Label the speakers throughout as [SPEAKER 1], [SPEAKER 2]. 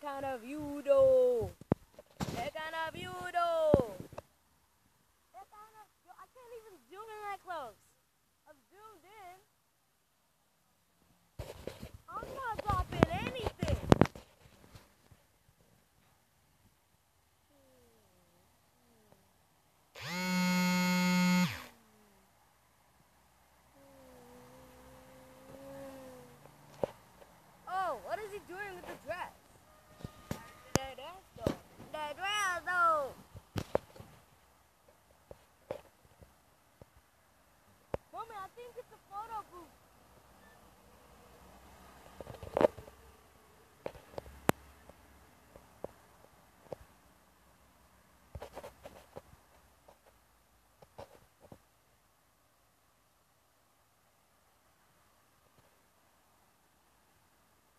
[SPEAKER 1] That kind of view though. That kind of view though. That kind of, yo, I can't even zoom in that close. I'm zoomed in. I'm not dropping anything. Oh, what is he doing with the dress? The dress though. The dress though. Mommy, I think it's a photo booth.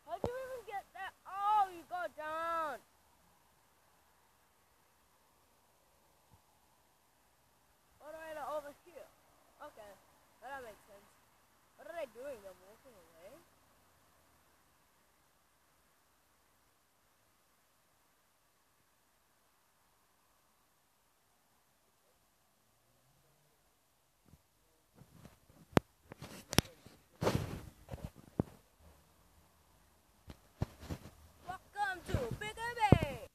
[SPEAKER 1] How'd you even get that? Oh, you go down. All the way to over here. Okay, that makes sense. What are they doing? They're walking away? Welcome to Bigger Bay.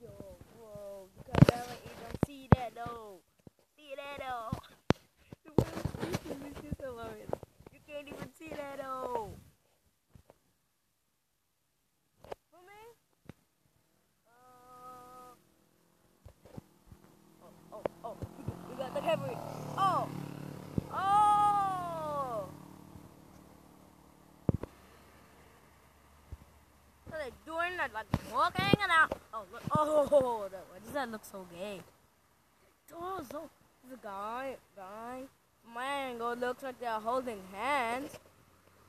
[SPEAKER 1] Yo, bro, you can barely even see that though. See that though. This is hilarious. You can't even see that though. For me? Oh, we got the cavalry. Oh. So they're doing that, like walking and out. Oh, look. Oh, why does that look so gay? Oh, so the guy, my angle looks like they're holding hands,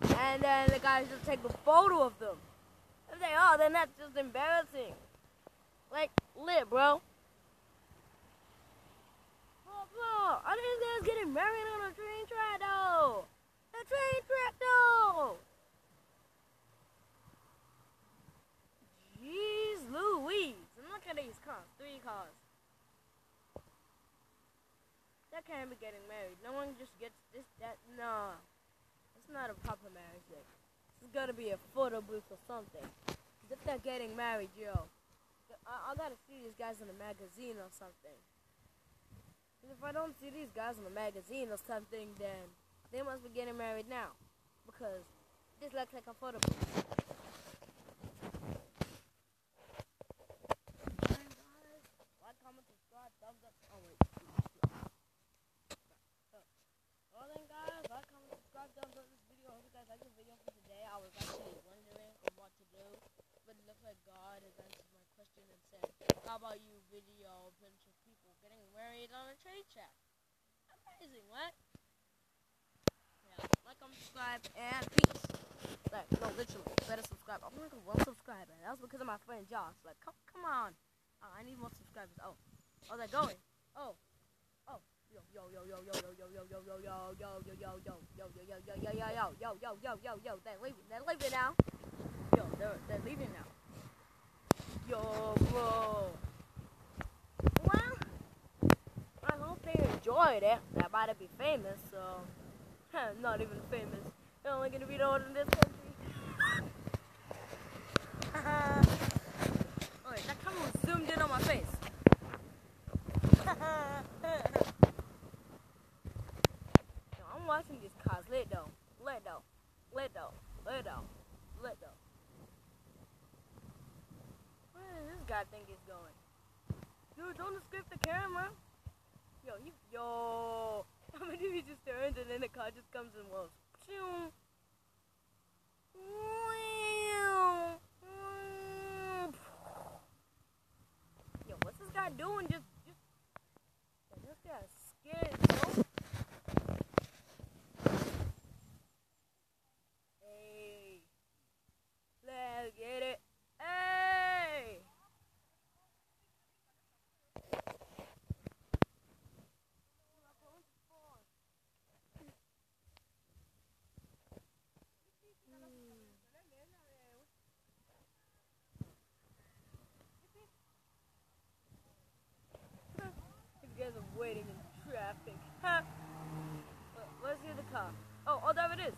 [SPEAKER 1] and then the guys just take a photo of them. And they are, then that's just embarrassing. Like, lit, bro. Bro, are these guys getting married on a train track, though? A train track, though. Jeez Louise. And look at these cars, 3 cars. That can't be getting married. No one just gets this, that, no. It's not a proper marriage yet. It's gotta be a photo booth or something. Cause if they're getting married, yo, I gotta see these guys in a magazine or something. Cause if I don't see these guys in a magazine or something, then they must be getting married now. Because this looks like a photo booth. Like, comment, subscribe, thumbs up. Oh wait. Well then guys, like, comment, subscribe, thumbs up this video. I hope you guys like the video for today. I was actually wondering what to do, but it looks like God has answered my question and said, how about you video a bunch of people getting married on a train track? Amazing, what? Yeah, like, comment, subscribe, and peace. Like, no, literally, better subscribe. I'm only got 1 subscriber. That was because of my friend Josh. Like, come on. I need more subscribers. Oh, how's that going? Oh. Yo, they're leaving now. Yo, they're leaving now. Yo, bro. Well, I hope they enjoyed it. They're about to be famous, so not even famous. They're only gonna be known in this country. Alright, that camera was zoomed in on my face. I'm watching these cars. Let though. Where does this guy think he's going? Dude, don't escape the camera. Yo. How many of you just turns and then the car just comes and rolls? Yo, what's this guy doing? Just this guy's scared, bro. Hey, let's get it. Hey. waiting in traffic. Huh? Where's the other car? Oh, there it is.